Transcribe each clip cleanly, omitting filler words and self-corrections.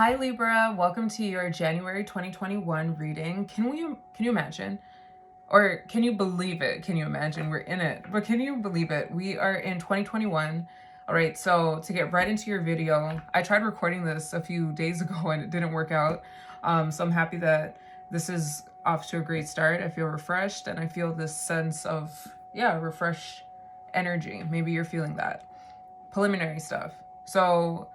Hi Libra, welcome to your January 2021 reading. Can you imagine? Or can you believe it? Can you imagine? We're in it. But can you believe it? We are in 2021. All right, so to get right into your video, I tried recording this a few days ago and it didn't work out. So I'm happy that this is off to a great start. I feel refreshed and I feel this sense of, refresh energy. Maybe you're feeling that. Preliminary stuff. So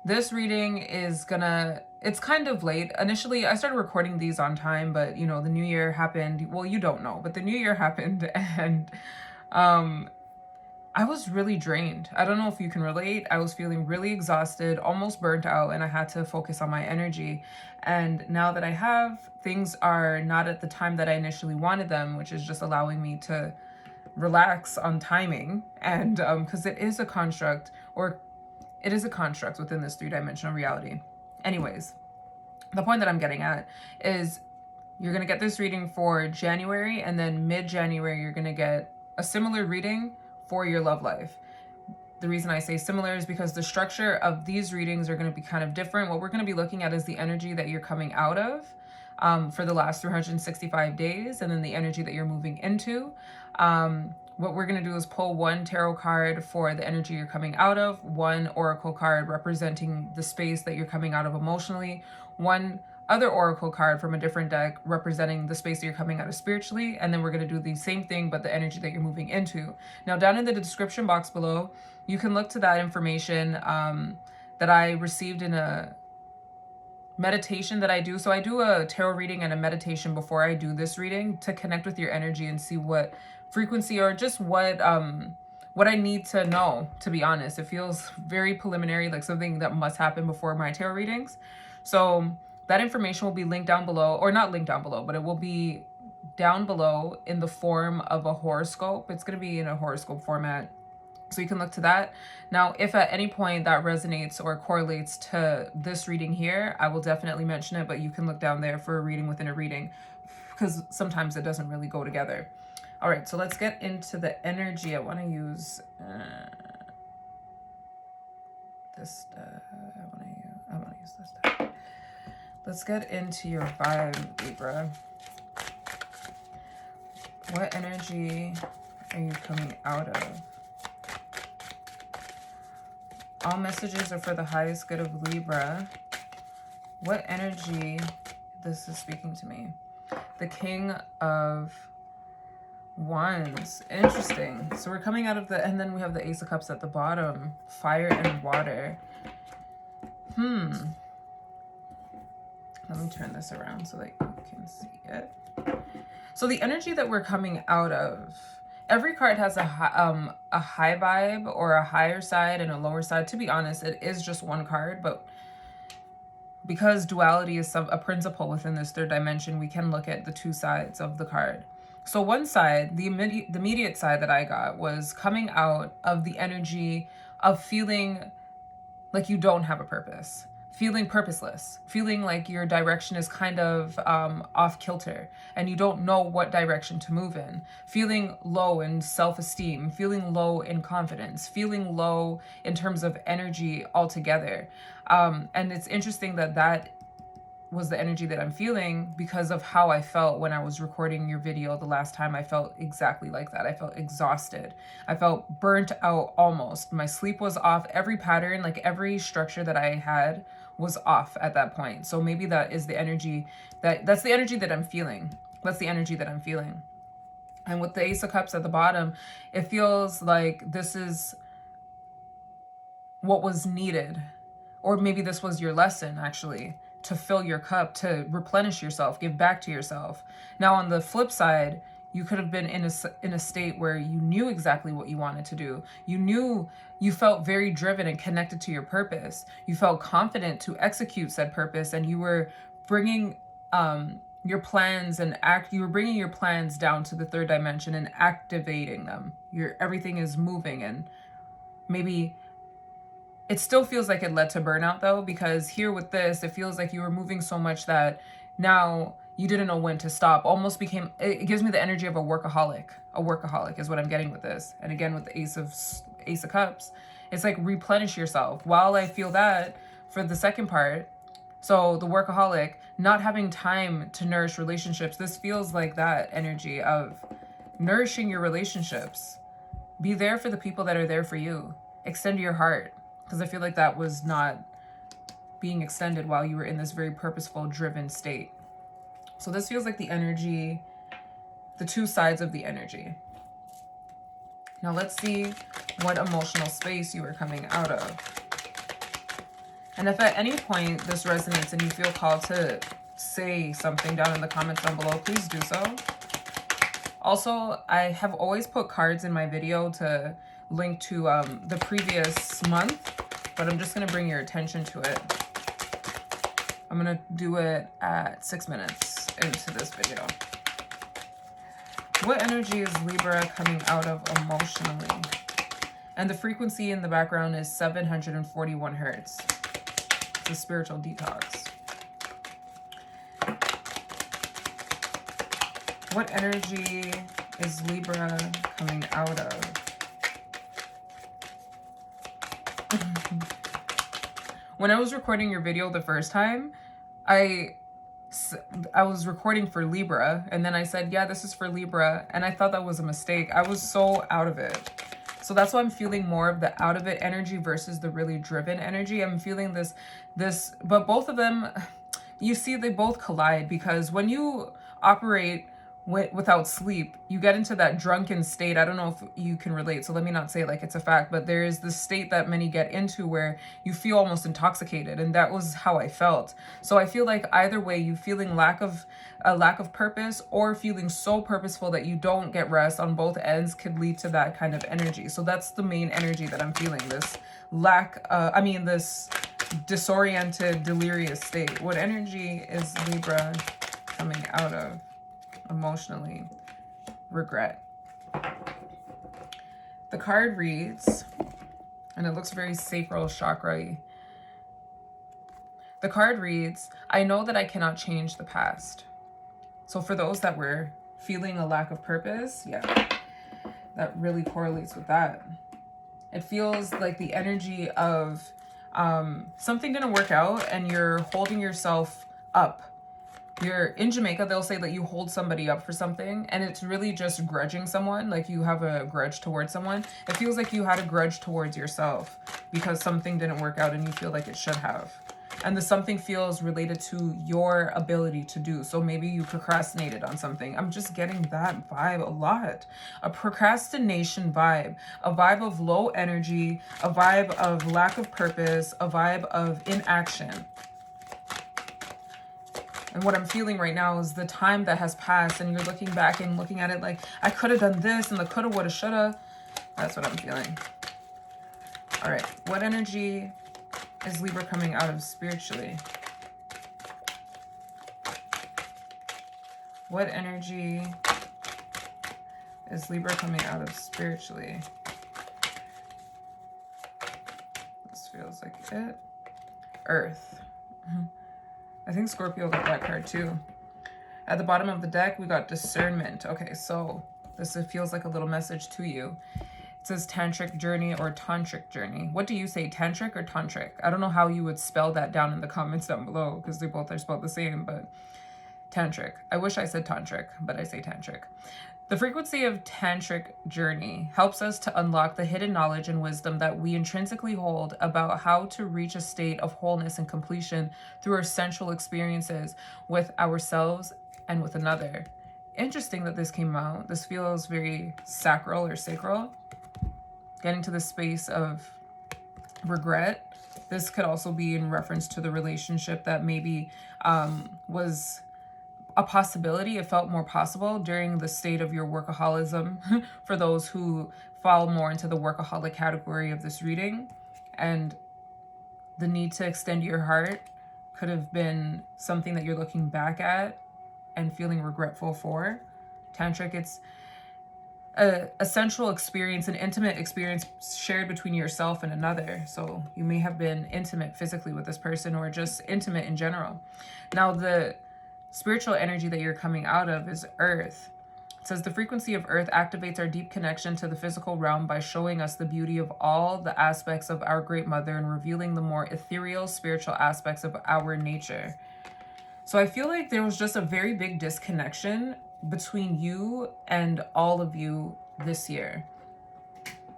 this reading is gonna, it's kind of late. Initially, I started recording these on time, but you know, the new year happened. Well, you don't know, but the new year happened and I was really drained. I don't know if you can relate. I was feeling really exhausted, almost burnt out, and I had to focus on my energy. And now that I have, things are not at the time that I initially wanted them, which is just allowing me to relax on timing. And because it is a construct, or it is a construct within this three-dimensional reality. Anyways, the point that I'm getting at is you're going to get this reading for January, and then mid-January you're going to get a similar reading for your love life. The reason I say similar is because the structure of these readings are going to be kind of different. What we're going to be looking at is the energy that you're coming out of for the last 365 days, and then the energy that you're moving into. What we're going to do is pull one tarot card for the energy you're coming out of, one oracle card representing the space that you're coming out of emotionally, one other oracle card from a different deck representing the space that you're coming out of spiritually, and then we're going to do the same thing but the energy that you're moving into. Now, down in the description box below, you can look to that information that I received in a meditation that I do. So I do a tarot reading and a meditation before I do this reading to connect with your energy and see what frequency or just what I need to know, to be honest. It feels very preliminary, like something that must happen before my tarot readings. So that information will be linked down below, or not linked down below, but it will be down below in the form of a horoscope. It's going to be in a horoscope format, so you can look to that. Now, if at any point that resonates or correlates to this reading here, I will definitely mention it, but you can look down there for a reading within a reading, because sometimes it doesn't really go together. All right, so let's get into the energy. I want to use this. I want to use this deck. Let's get into your vibe, Libra. What energy are you coming out of? All messages are for the highest good of Libra. What energy? This is speaking to me. The King of Wands. Interesting. So we're coming out of the, and then we have the Ace of Cups at the bottom. Fire and water. Let me turn this around so that you can see it. So the energy that we're coming out of, every card has a high vibe or a higher side and a lower side. To be honest, it is just one card, but because duality is a principle within this third dimension, we can look at the two sides of the card. So one side, the immediate side that I got was coming out of the energy of feeling like you don't have a purpose, feeling purposeless, feeling like your direction is kind of off kilter and you don't know what direction to move in, feeling low in self-esteem, feeling low in confidence, feeling low in terms of energy altogether. And it's interesting that that was the energy that I'm feeling because of how I felt when I was recording your video the last time. I felt exactly like that. I felt exhausted. I felt burnt out almost. My sleep was off. Every pattern, like every structure that I had was off at that point. So maybe that is the energy that's the energy that I'm feeling. That's the energy that I'm feeling. And with the Ace of Cups at the bottom, it feels like this is what was needed. Or maybe this was your lesson, actually, to fill your cup, to replenish yourself, give back to yourself. Now, on the flip side, you could have been in a state where you knew exactly what you wanted to do. You felt very driven and connected to your purpose. You felt confident to execute said purpose, and you were bringing your plans you were bringing your plans down to the third dimension and activating them. Everything is moving, and maybe it still feels like it led to burnout though, because here with this, it feels like you were moving so much that now you didn't know when to stop. Almost became, it gives me the energy of a workaholic. A workaholic is what I'm getting with this. And again, with the Ace of Cups, it's like replenish yourself. While I feel that for the second part, So the workaholic, not having time to nourish relationships, this feels like that energy of nourishing your relationships. Be there for the people that are there for you. Extend your heart, because I feel like that was not being extended while you were in this very purposeful, driven state. So this feels like the energy, the two sides of the energy. Now let's see what emotional space you are coming out of. And if at any point this resonates and you feel called to say something down in the comments down below, please do so. Also, I have always put cards in my video to link to the previous month, but I'm just going to bring your attention to it. I'm going to do it at 6 minutes into this video. What energy is Libra coming out of emotionally? And the frequency in the background is 741 hertz. It's a spiritual detox. What energy is Libra coming out of? When I was recording your video the first time, I was recording for Libra, and then I said, yeah, this is for Libra, and I thought that was a mistake. I was so out of it. So that's why I'm feeling more of the out of it energy versus the really driven energy. I'm feeling this, but both of them, you see, they both collide, because when you operate without sleep, you get into that drunken state. I don't know if you can relate, so let me not say like it's a fact, but there is this state that many get into where you feel almost intoxicated, and that was how I felt. So I feel like either way, you feeling a lack of purpose or feeling so purposeful that you don't get rest on both ends could lead to that kind of energy. So that's the main energy that I'm feeling, this this disoriented, delirious state. What energy is Libra coming out of emotionally? Regret. The card reads, and it looks very sacral chakra-y. The card reads, I know that I cannot change the past. So for those that were feeling a lack of purpose, yeah, that really correlates with that. It feels like the energy of something didn't work out and you're holding yourself up. You're in Jamaica, they'll say that you hold somebody up for something, and it's really just grudging someone, like you have a grudge towards someone. It feels like you had a grudge towards yourself because something didn't work out and you feel like it should have. And the something feels related to your ability to do. So maybe you procrastinated on something. I'm just getting that vibe a lot. A procrastination vibe. A vibe of low energy. A vibe of lack of purpose. A vibe of inaction. And what I'm feeling right now is the time that has passed and you're looking back and looking at it like, I could have done this and the coulda, woulda, shoulda. That's what I'm feeling. All right. What energy is Libra coming out of spiritually? What energy is Libra coming out of spiritually? This feels like it. Earth. I think Scorpio got that card too. At the bottom of the deck, we got discernment. Okay, so this feels like a little message to you. It says tantric journey or tantric journey. What do you say, tantric or tantric? I don't know how you would spell that down in the comments down below because they both are spelled the same, but tantric. I wish I said tantric, but I say tantric. The frequency of tantric journey helps us to unlock the hidden knowledge and wisdom that we intrinsically hold about how to reach a state of wholeness and completion through our sensual experiences with ourselves and with another. Interesting that this came out. This feels very sacral or sacral. Getting to the space of regret. This could also be in reference to the relationship that maybe was a possibility. It felt more possible during the state of your workaholism for those who fall more into the workaholic category of this reading. And the need to extend your heart could have been something that you're looking back at and feeling regretful for. Tantric, it's a sensual experience, an intimate experience shared between yourself and another. So you may have been intimate physically with this person or just intimate in general. Now, the spiritual energy that you're coming out of is earth. It says the frequency of Earth activates our deep connection to the physical realm by showing us the beauty of all the aspects of our Great Mother and revealing the more ethereal, spiritual aspects of our nature. So I feel like there was just a very big disconnection between you and all of you this year.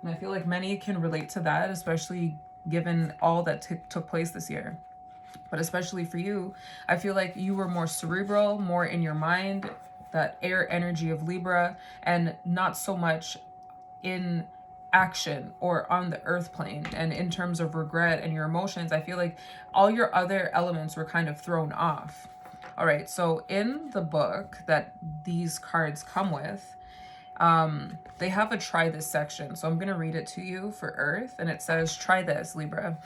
And I feel like many can relate to that, especially given all that took place this year. But especially for you, I feel like you were more cerebral, more in your mind, that air energy of Libra, and not so much in action or on the earth plane. And in terms of regret and your emotions, I feel like all your other elements were kind of thrown off. All right, so in the book that these cards come with, they have a try this section. So I'm going to read it to you for Earth. And it says, try this, Libra.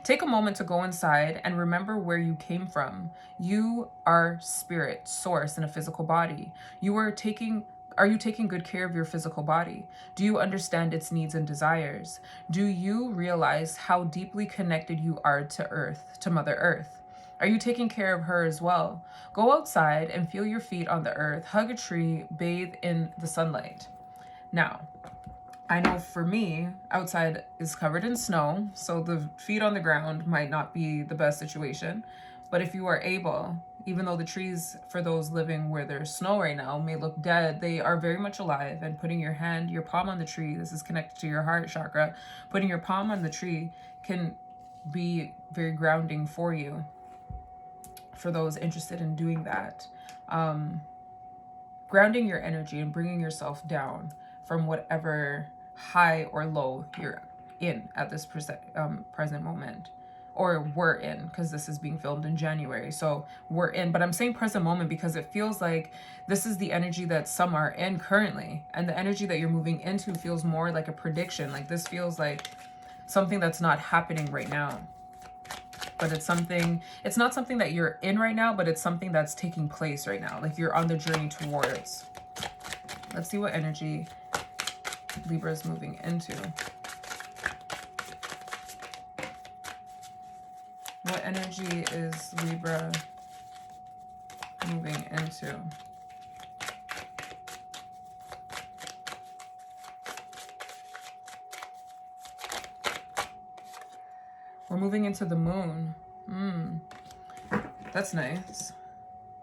Take a moment to go inside and remember where you came from. You are spirit, source in a physical body. Are you taking good care of your physical body? Do you understand its needs and desires? Do you realize how deeply connected you are to Earth, to Mother Earth? Are you taking care of her as well? Go outside and feel your feet on the earth, hug a tree, bathe in the sunlight. Now, I know for me, outside is covered in snow, so the feet on the ground might not be the best situation. But if you are able, even though the trees for those living where there's snow right now may look dead, they are very much alive. And putting your palm on the tree, this is connected to your heart chakra, putting your palm on the tree can be very grounding for you. For those interested in doing that, grounding your energy and bringing yourself down from whatever high or low you're in at this present moment, or we're in, because this is being filmed in January, so we're in, but I'm saying present moment because it feels like this is the energy that some are in currently, and the energy that you're moving into feels more like a prediction. Like this feels like something that's not happening right now. But it's not something that you're in right now, but it's something that's taking place right now. Like you're on the journey towards. Let's see what energy Libra is moving into. What energy is Libra moving into? We're moving into the moon. That's nice.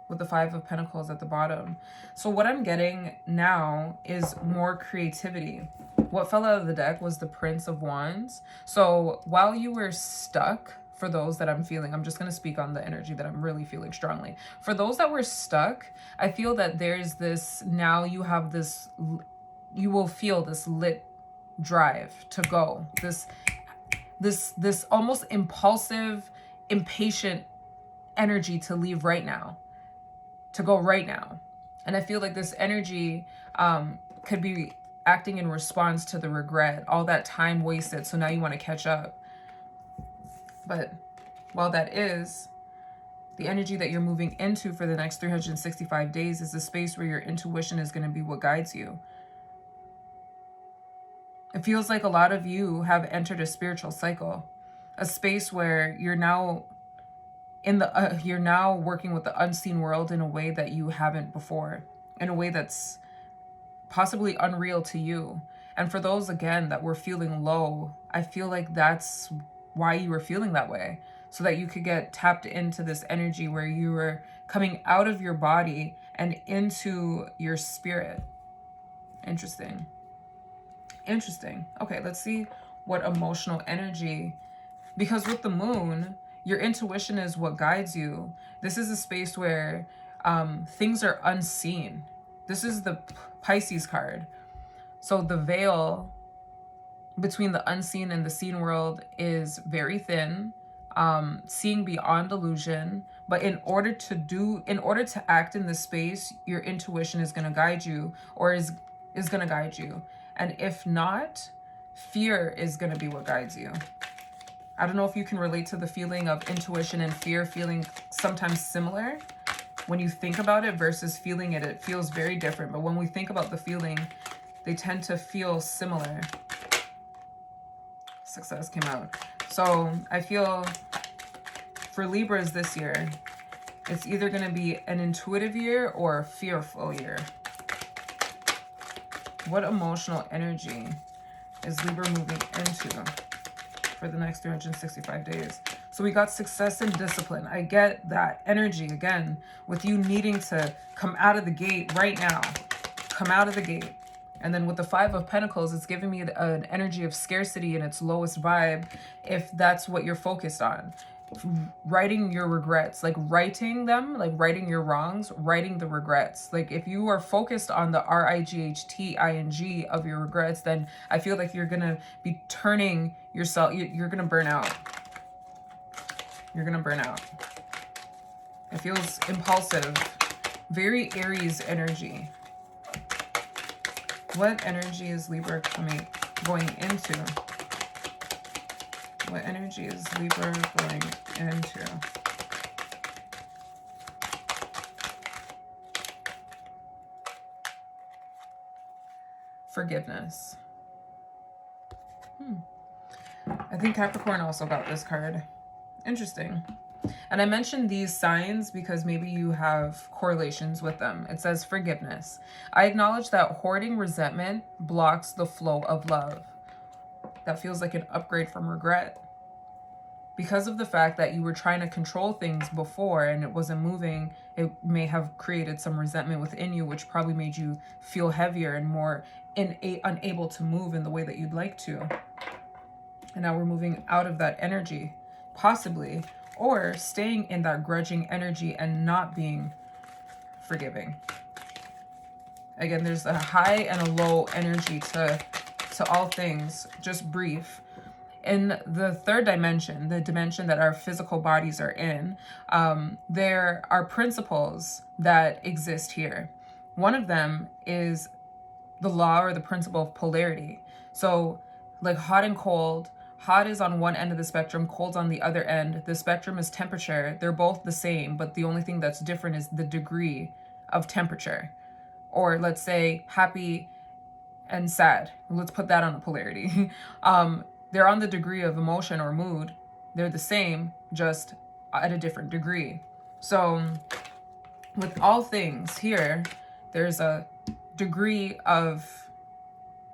With the 5 of Pentacles at the bottom. So what I'm getting now is more creativity. What fell out of the deck was the Prince of Wands. So while you were stuck, for those that I'm feeling, I'm just going to speak on the energy that I'm really feeling strongly. For those that were stuck, I feel that there's this, now you have this, you will feel this lit drive to go. This almost impulsive, impatient energy to leave right now, to go right now. And I feel like this energy could be acting in response to the regret, all that time wasted. So now you want to catch up. But while that is, the energy that you're moving into for the next 365 days is the space where your intuition is going to be what guides you. It feels like a lot of you have entered a spiritual cycle, a space where you're now you're now working with the unseen world in a way that you haven't before, in a way that's possibly unreal to you. And for those, again, that were feeling low, I feel like that's why you were feeling that way, so that you could get tapped into this energy where you were coming out of your body and into your spirit. Interesting. Okay, let's see what emotional energy, because with the moon, your intuition is what guides you. This is a space where things are unseen. This is the Pisces card. So the veil between the unseen and the seen world is very thin, seeing beyond illusion. But in order to act in this space, your intuition is going to guide you, or is going to guide you. And if not, fear is going to be what guides you. I don't know if you can relate to the feeling of intuition and fear feeling sometimes similar. When you think about it versus feeling it, it feels very different. But when we think about the feeling, they tend to feel similar. Success came out. So I feel for Libras this year, it's either going to be an intuitive year or a fearful year. What emotional energy is Libra moving into for the next 365 days? So we got success and discipline. I get that energy again with you needing to come out of the gate right now. Come out of the gate. And then with the Five of Pentacles, it's giving me an energy of scarcity in its lowest vibe, if that's what you're focused on. Writing your regrets, like writing them, like writing your wrongs, writing the regrets. Like if you are focused on the RIGHTING of your regrets, then I feel like you're going to be turning yourself, you're going to burn out. You're going to burn out. It feels impulsive. Very Aries energy. What energy is Libra going into? What energy is Libra going into? Forgiveness. I think Capricorn also got this card. Interesting. And I mentioned these signs because maybe you have correlations with them. It says forgiveness. I acknowledge that hoarding resentment blocks the flow of love. That feels like an upgrade from regret. Because of the fact that you were trying to control things before and it wasn't moving, it may have created some resentment within you, which probably made you feel heavier and more unable to move in the way that you'd like to. And now we're moving out of that energy, possibly, or staying in that grudging energy and not being forgiving. Again, there's a high and a low energy to all things, just brief. In the third dimension, the dimension that our physical bodies are in, there are principles that exist here. One of them is the law or the principle of polarity. So like hot and cold, hot is on one end of the spectrum, cold's on the other end. The spectrum is temperature. They're both the same, but the only thing that's different is the degree of temperature. Or let's say happy and sad. Let's put that on a polarity. They're on the degree of emotion or mood. They're the same, just at a different degree. So with all things here, there's a degree of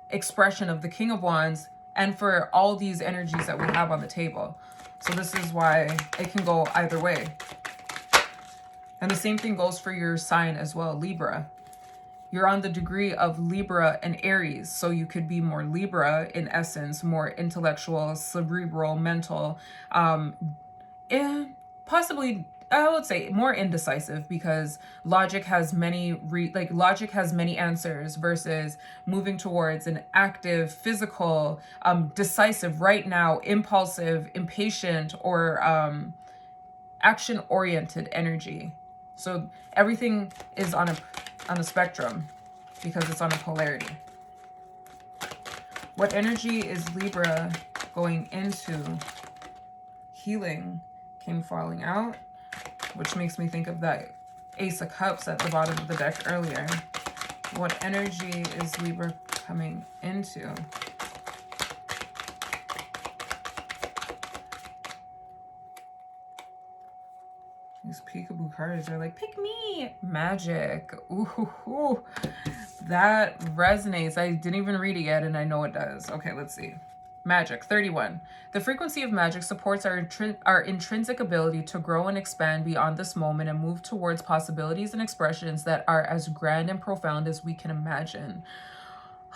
expression of the King of Wands and for all these energies that we have on the table. So this is why it can go either way. And the same thing goes for your sign as well, Libra. You're on the degree of Libra and Aries, so you could be more Libra in essence, more intellectual, cerebral, mental, and possibly I would say more indecisive, because logic has many logic has many answers versus moving towards an active, physical, decisive, right now, impulsive, impatient, or action-oriented energy. So everything is on a spectrum because it's on a polarity. What energy is Libra going into? Healing came falling out, which makes me think of that Ace of Cups at the bottom of the deck earlier. What energy is Libra coming into? These peekaboo cards are like, pick me! Magic. Ooh, that resonates. I didn't even read it yet, and I know it does. Okay, let's see. Magic, 31. The frequency of magic supports our intrinsic ability to grow and expand beyond this moment and move towards possibilities and expressions that are as grand and profound as we can imagine.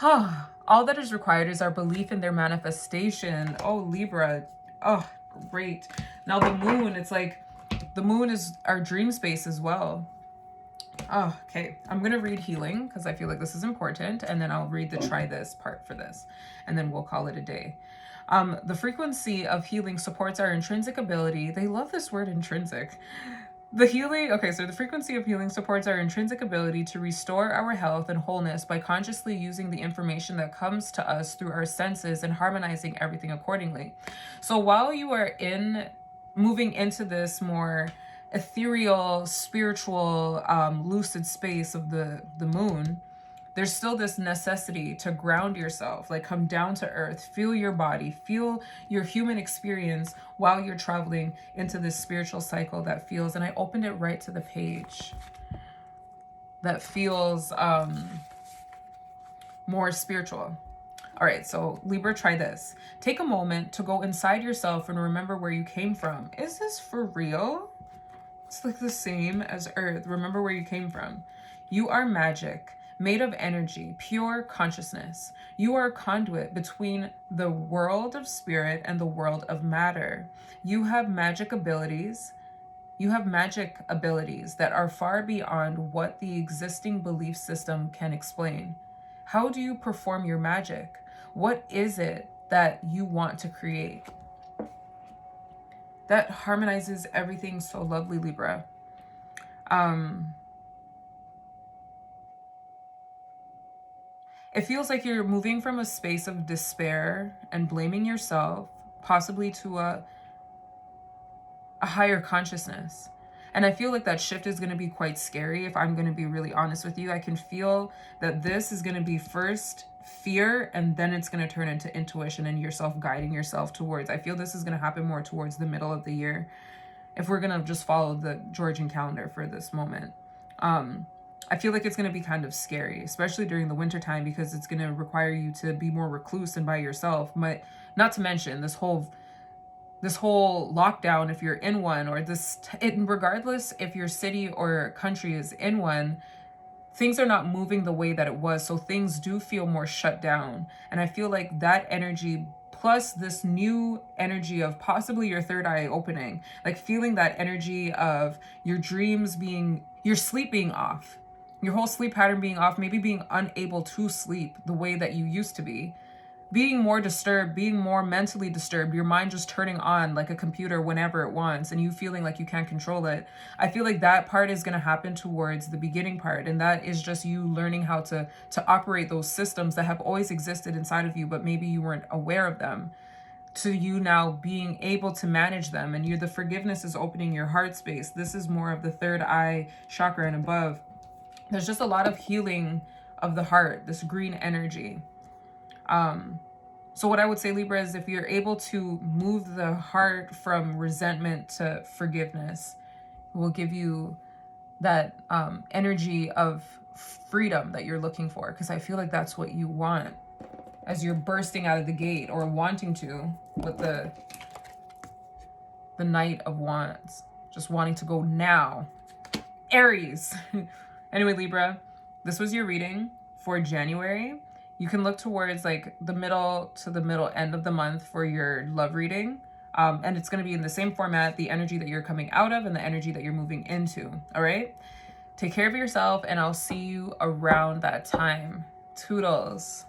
All that is required is our belief in their manifestation. Oh, Libra. Oh, great. Now the moon, it's like, the moon is our dream space as well. Oh, okay. I'm going to read healing because I feel like this is important. And then I'll read the try this part for this. And then we'll call it a day. The frequency of healing supports our intrinsic ability. They love this word intrinsic. The frequency of healing supports our intrinsic ability to restore our health and wholeness by consciously using the information that comes to us through our senses and harmonizing everything accordingly. So while you are moving into this more ethereal, spiritual, lucid space of the moon, there's still this necessity to ground yourself, like come down to earth, feel your body, feel your human experience while you're traveling into this spiritual cycle that feels, and I opened it right to the page, that feels more spiritual. All right, so Libra, try this. Take a moment to go inside yourself and remember where you came from. Is this for real? It's like the same as Earth. Remember where you came from. You are magic, made of energy, pure consciousness. You are a conduit between the world of spirit and the world of matter. You have magic abilities. You have magic abilities that are far beyond what the existing belief system can explain. How do you perform your magic? What is it that you want to create? That harmonizes everything so lovely, Libra. It feels like you're moving from a space of despair and blaming yourself, possibly to a higher consciousness. And I feel like that shift is going to be quite scary. If I'm going to be really honest with you, I can feel that this is going to be first fear, and then it's going to turn into intuition and yourself guiding yourself towards. I feel this is going to happen more towards the middle of the year, if we're going to just follow the Georgian calendar for this moment. I feel like it's going to be kind of scary, especially during the winter time, because it's going to require you to be more recluse and by yourself. But not to mention this whole lockdown, if you're in one, or regardless if your city or country is in one, things are not moving the way that it was. So things do feel more shut down. And I feel like that energy, plus this new energy of possibly your third eye opening, like feeling that energy of your dreams your sleep being off, your whole sleep pattern being off, maybe being unable to sleep the way that you used to be. Being more disturbed, being more mentally disturbed, your mind just turning on like a computer whenever it wants, and you feeling like you can't control it. I feel like that part is going to happen towards the beginning part, and that is just you learning how to operate those systems that have always existed inside of you, but maybe you weren't aware of them, to you now being able to manage them. And the forgiveness is opening your heart space. This is more of the third eye chakra and above. There's just a lot of healing of the heart, this green energy. So what I would say, Libra, is if you're able to move the heart from resentment to forgiveness, it will give you that energy of freedom that you're looking for. Because I feel like that's what you want as you're bursting out of the gate, or wanting to, with the Knight of Wands, just wanting to go now. Aries. Anyway, Libra, this was your reading for January. You can look towards like the middle to the middle end of the month for your love reading. And it's going to be in the same format, the energy that you're coming out of and the energy that you're moving into. All right. Take care of yourself, and I'll see you around that time. Toodles.